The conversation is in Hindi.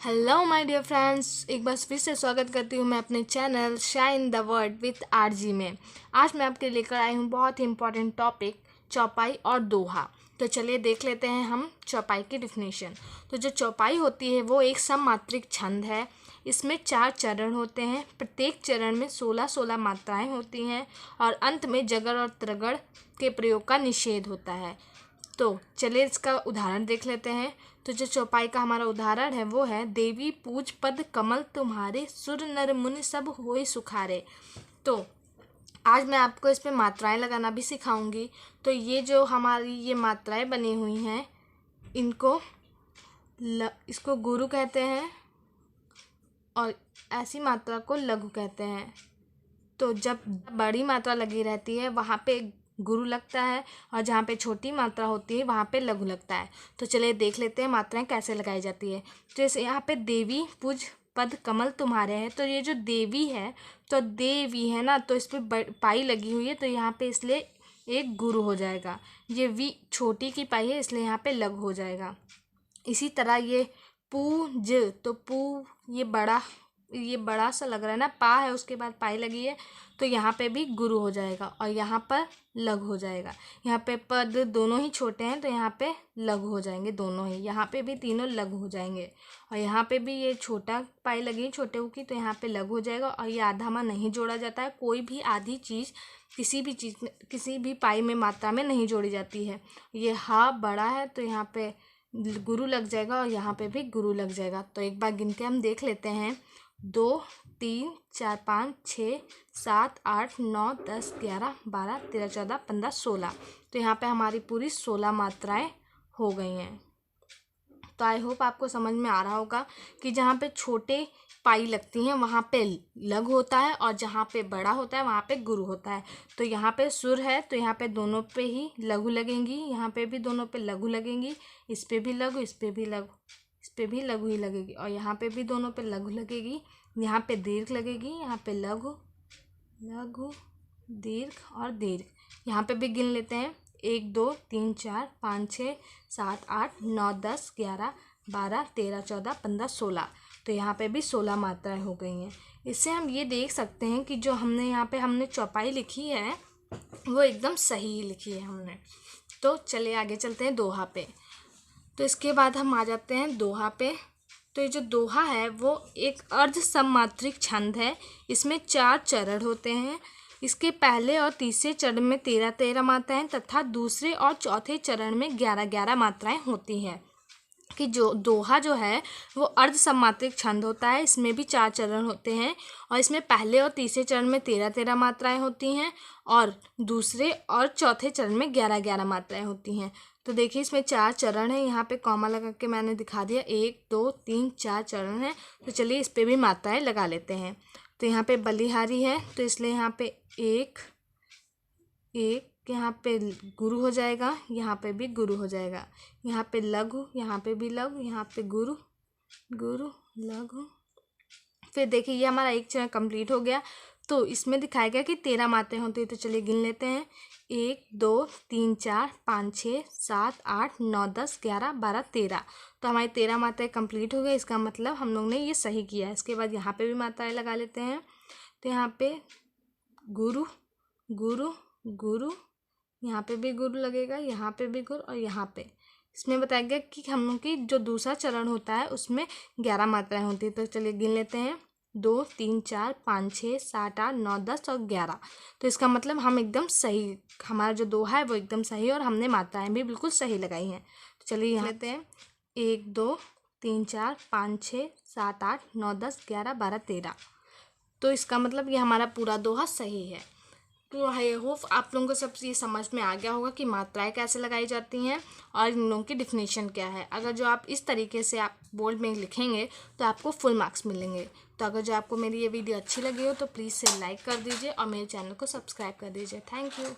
हेलो माय डियर फ्रेंड्स, एक बार फिर से स्वागत करती हूँ मैं अपने channel shine the word with RG में। आज मैं आपके लेकर आई हूँ बहुत ही इम्पॉर्टेंट टॉपिक, चौपाई और दोहा। तो चलिए देख लेते हैं हम चौपाई की डिफिनीशन। तो जो चौपाई होती है वो एक सममात्रिक छंद है। इसमें 4 चरण होते हैं। प्रत्येक चरण में 16-16 मात्राएं होती हैं और अंत में जगड़ और त्रगड़ के प्रयोग का निषेध होता है। तो चलिए इसका उदाहरण देख लेते हैं। तो जो चौपाई का हमारा उदाहरण है वो है, देवी पूज पद कमल तुम्हारे, सुर नर मुनि सब होए सुखारे। तो आज मैं आपको इस पे मात्राएं लगाना भी सिखाऊंगी। तो ये जो हमारी ये मात्राएं बनी हुई हैं, इसको गुरु कहते हैं और ऐसी मात्रा को लघु कहते हैं। तो जब बड़ी मात्रा लगी रहती है वहाँ पे गुरु लगता है और जहाँ पे छोटी मात्रा होती है वहाँ पे लघु लगता है। तो चलिए देख लेते हैं मात्राएं कैसे लगाई जाती है। जैसे यहाँ पे देवी पूज पद कमल तुम्हारे हैं, तो ये जो देवी है तो देवी है ना, तो इस पर पाई लगी हुई है तो यहाँ पे इसलिए एक गुरु हो जाएगा। ये वी छोटी की पाई है इसलिए यहाँ पे लघु हो जाएगा। इसी तरह ये पूज, तो पू ये बड़ा सा लग रहा है ना, पा है उसके बाद पाई लगी है तो यहाँ पे भी गुरु हो जाएगा और यहाँ पर लघु हो जाएगा। यहाँ पे पद दोनों ही छोटे हैं तो यहाँ पे लघु हो जाएंगे दोनों ही। यहाँ पे भी तीनों लघु हो जाएंगे और यहाँ पे भी ये छोटा पाई लगी है छोटे की तो यहाँ पे लघु हो जाएगा। और ये आधा में नहीं जोड़ा जाता है। कोई भी आधी चीज़ किसी भी पाई में मात्रा में नहीं जोड़ी जाती है। ये हा बड़ा है तो यहाँ पे गुरु लग जाएगा और यहाँ पे भी गुरु लग जाएगा। तो एक बार गिन के हम देख लेते हैं। 2 3 4 5 6 7 8 9 10 11 12 13 14 15 16। तो यहाँ पे हमारी पूरी 16 मात्राएं हो गई हैं। तो आई होप आपको समझ में आ रहा होगा कि जहाँ पे छोटे पाई लगती हैं वहाँ पे लघु होता है और जहाँ पे बड़ा होता है वहाँ पे गुरु होता है। तो यहाँ पे सुर है तो यहाँ पे दोनों पे ही लघु लगेंगी, यहाँ पे भी दोनों पे लघु लगेंगी, इस पे भी लघु, इस पे भी लघु, इस पे भी लघु ही लगेगी और यहाँ पे भी दोनों पे लघु लगेगी। यहाँ पे दीर्घ लगेगी, यहाँ पे लघु लघु दीर्घ और दीर्घ। यहाँ पे भी गिन लेते हैं। 1 2 3 4 5 6 7 8 9 10 11 12 13 14 15 16। तो यहाँ पे भी 16 मात्राएं हो गई हैं। इससे हम ये देख सकते हैं कि जो हमने यहाँ पे चौपाई लिखी है वो एकदम सही लिखी है हमने। तो चलिए आगे चलते हैं दोहा पे। तो इसके बाद हम आ जाते हैं दोहा पे। तो ये जो दोहा है वो एक अर्ध सममात्रिक छंद है। इसमें 4 चरण होते हैं। इसके पहले और तीसरे चरण में 13-13 मात्राएं तथा दूसरे और चौथे चरण में 11-11 मात्राएं होती हैं। कि जो दोहा जो है वो अर्ध सममात्रिक छंद होता है। इसमें भी 4 चरण होते हैं और इसमें पहले और तीसरे चरण में 13-13 मात्राएं होती हैं और दूसरे और चौथे चरण में 11-11 मात्राएं होती हैं। तो देखिए इसमें 4 चरण है, यहाँ पे कॉमा लगा के मैंने दिखा दिया। 1 2 3 4 चरण है। तो चलिए इस पर भी मात्राएं लगा लेते हैं। तो यहाँ पे बलिहारी है तो इसलिए यहाँ पे 1 1, यहाँ पे गुरु हो जाएगा, यहाँ पे भी गुरु हो जाएगा। यहाँ पे लघु, यहाँ पे भी लघु, यहाँ पे गुरु गुरु लघु। फिर देखिए ये हमारा एक चरण कंप्लीट हो गया। तो इसमें दिखाया गया कि 13 मात्राएं होती है। तो चलिए गिन लेते हैं। 1 2 3 4 5 6 7 8 9 10 11 12 13। तो हमारी 13 मात्राएं कंप्लीट हो गई। इसका मतलब हम लोग ने ये सही किया है। इसके बाद यहाँ पे भी मात्राएं लगा लेते हैं। तो यहाँ पे गुरु गुरु गुरु, यहाँ पे भी गुरु लगेगा, यहाँ पे भी गुरु और यहाँ पे। इसमें बताया गया कि हम लोग की जो दूसरा चरण होता है उसमें 11 मात्राएं होती है। तो चलिए गिन लेते हैं। 2 3 4 5 6 7 8 9 10 और 11। तो इसका मतलब हम एकदम सही, हमारा जो दोहा है वो एकदम सही है और हमने मात्राएं भी बिल्कुल सही लगाई हैं। तो चलिए यहाँ लेते हैं। 1 2 3 4 5 6 7 8 9 10 11 12 13। तो इसका मतलब ये हमारा पूरा दोहा सही है। तो आई होप आप लोगों को सब ये समझ में आ गया होगा कि मात्राएं कैसे लगाई जाती हैं और इन लोगों की डिफिनेशन क्या है। अगर जो आप इस तरीके से आप बोर्ड में लिखेंगे तो आपको फुल मार्क्स मिलेंगे। तो अगर जो आपको मेरी ये वीडियो अच्छी लगी हो तो प्लीज़ से लाइक कर दीजिए और मेरे चैनल को सब्सक्राइब कर दीजिए। Thank you.